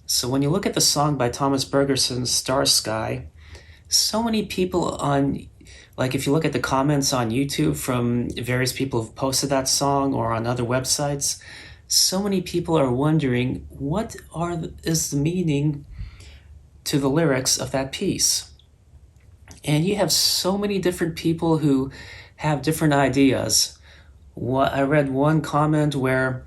So when you look at the song by Thomas Bergerson, Star Sky, so many people like if you look at the comments on YouTube from various people who've posted that song or on other websites, so many people are wondering is the meaning to the lyrics of that piece. And you have so many different people who have different ideas. I read one comment where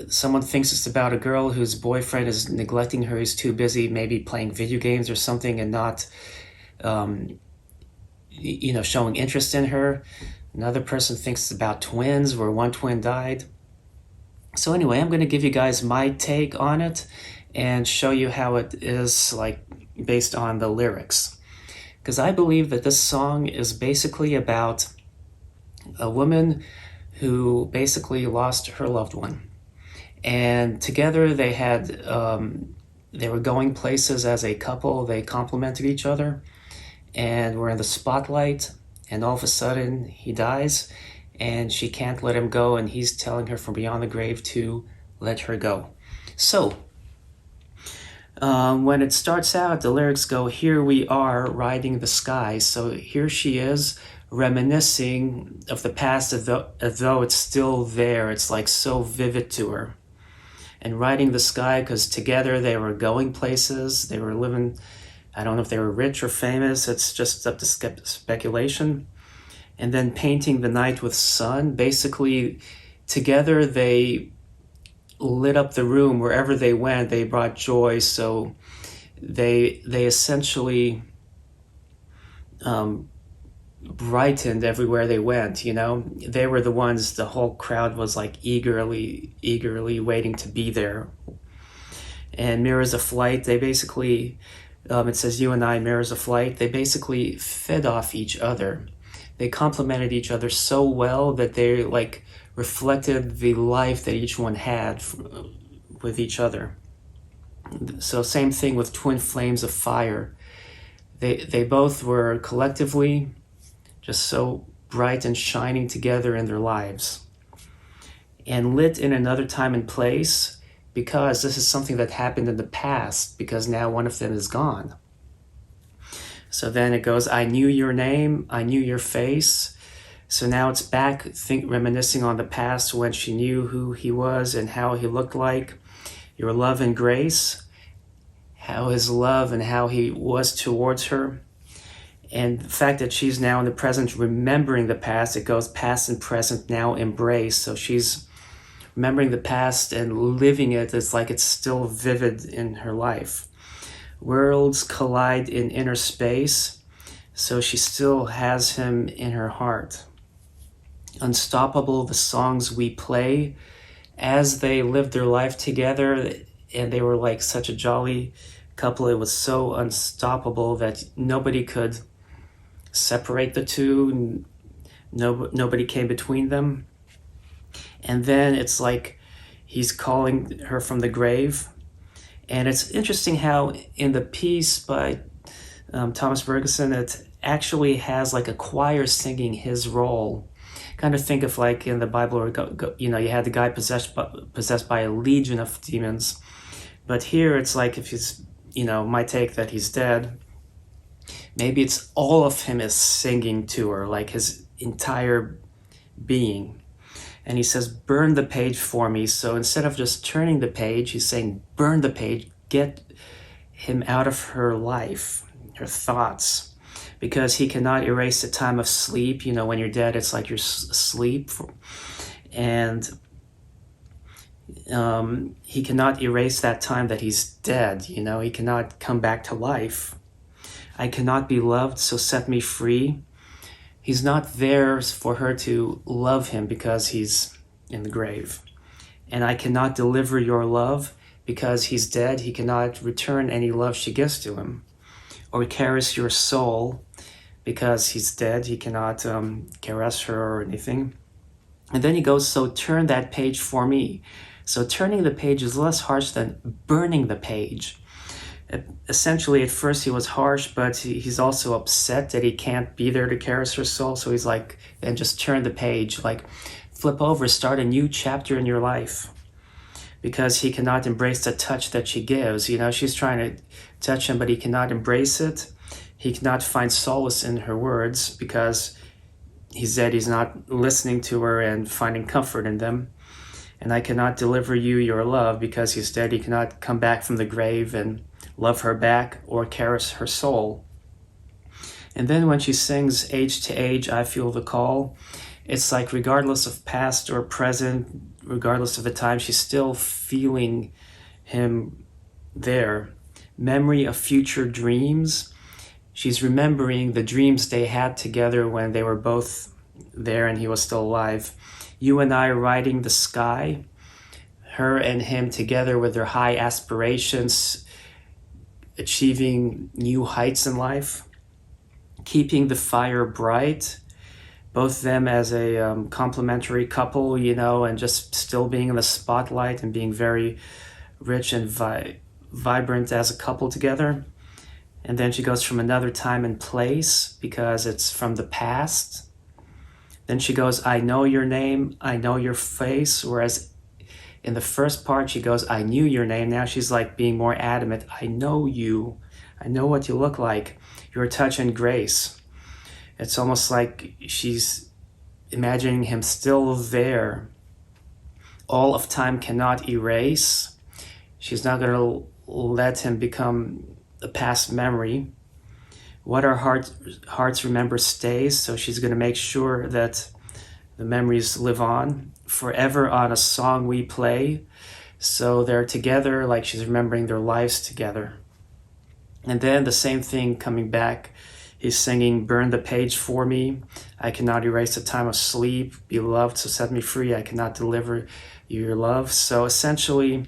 someone thinks it's about a girl whose boyfriend is neglecting her. He's too busy, maybe playing video games or something, and not, showing interest in her. Another person thinks it's about twins, where one twin died. So anyway, I'm going to give you guys my take on it and show you how it is like based on the lyrics. Because I believe that this song is basically about a woman who basically lost her loved one. And together they were going places as a couple. They complemented each other and were in the spotlight. And all of a sudden he dies and she can't let him go. And he's telling her from beyond the grave to let her go. So when it starts out, the lyrics go, "Here we are riding the sky." So here she is reminiscing of the past as though it's still there. It's like so vivid to her. And riding the sky because together they were going places. They were living, I don't know if they were rich or famous. It's just up to speculation. And then painting the night with sun. Basically, together they lit up the room. Wherever they went, they brought joy. So they essentially brightened everywhere they went. They were the ones, the whole crowd was like eagerly waiting to be there. And Mirrors of Flight, they basically, it says you and I, mirrors of flight, they basically fed off each other. They complemented each other so well that they like reflected the life that each one had with each other. So same thing with twin flames of fire. They both were collectively just so bright and shining together in their lives. And lit in another time and place, because this is something that happened in the past, because now one of them is gone. So then it goes, "I knew your name, I knew your face." So now it's back, reminiscing on the past when she knew who he was and how he looked like. Your love and grace, how his love and how he was towards her. And the fact that she's now in the present remembering the past, it goes past and present now embrace. So she's remembering the past and living it. It's like it's still vivid in her life. Worlds collide in inner space. So she still has him in her heart. Unstoppable, the songs we play as they lived their life together. And they were like such a jolly couple. It was so unstoppable that nobody could separate the two. Nobody came between them. And then it's like he's calling her from the grave. And it's interesting how in the piece by Thomas Bergerson, it actually has like a choir singing his role. Kind of think of like in the Bible where you had the guy possessed by a legion of demons. But here it's like if he's, my take that he's dead, maybe it's all of him is singing to her, like his entire being. And he says, "Burn the page for me." So instead of just turning the page, he's saying, burn the page, get him out of her life, her thoughts, because he cannot erase the time of sleep. When you're dead, it's like you're asleep. And he cannot erase that time that he's dead. He cannot come back to life. "I cannot be loved, so set me free." He's not there for her to love him because he's in the grave. "And I cannot deliver your love because he's dead. He cannot return any love she gives to him. Or caress your soul because he's dead. He cannot caress her or anything." And then he goes, "So turn that page for me." So turning the page is less harsh than burning the page. Essentially, at first he was harsh, but he's also upset that he can't be there to caress her soul. So he's like, then just turn the page, like flip over, start a new chapter in your life. because he cannot embrace the touch that she gives. She's trying to touch him, but he cannot embrace it. He cannot find solace in her words because he said he's not listening to her and finding comfort in them. And I cannot deliver you your love because he said he cannot come back from the grave and love her back or caress her soul. And then when she sings age to age, I feel the call, it's like regardless of past or present, regardless of the time, she's still feeling him there. Memory of future dreams. She's remembering the dreams they had together when they were both there and he was still alive. You and I riding the sky. Her and him together with their high aspirations, achieving new heights in life. Keeping the fire bright. Both them as a complementary couple, and just still being in the spotlight and being very rich and vibrant as a couple together. And then she goes from another time and place because it's from the past. Then she goes, I know your name, I know your face. Whereas in the first part, she goes, I knew your name. Now she's like being more adamant. I know you. I know what you look like. Your touch and grace. It's almost like she's imagining him still there. All of time cannot erase. She's not going to let him become a past memory. What our hearts remember stays, so she's going to make sure that the memories live on forever on a song we play. So they're together like she's remembering their lives together. And then the same thing coming back. He's singing, burn the page for me. I cannot erase the time of sleep. Beloved, so set me free. I cannot deliver you your love. So essentially,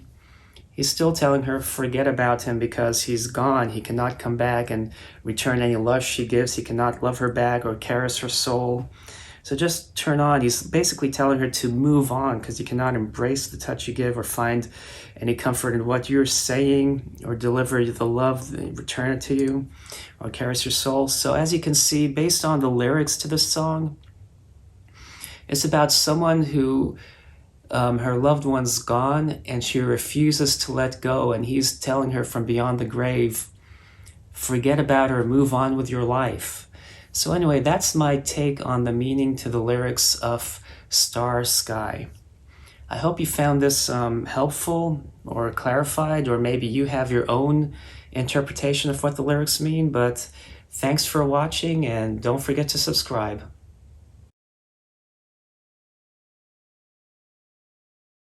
he's still telling her, forget about him because he's gone. He cannot come back and return any love she gives. He cannot love her back or caress her soul. So just turn on. He's basically telling her to move on because he cannot embrace the touch you give or find any comfort in what you're saying or deliver the love, return it to you or caress your soul. So as you can see, based on the lyrics to this song, it's about someone who her loved one's gone and she refuses to let go, and he's telling her from beyond the grave, forget about her, move on with your life. So anyway, that's my take on the meaning to the lyrics of Star Sky. I hope you found this helpful or clarified, or maybe you have your own interpretation of what the lyrics mean, but thanks for watching and don't forget to subscribe.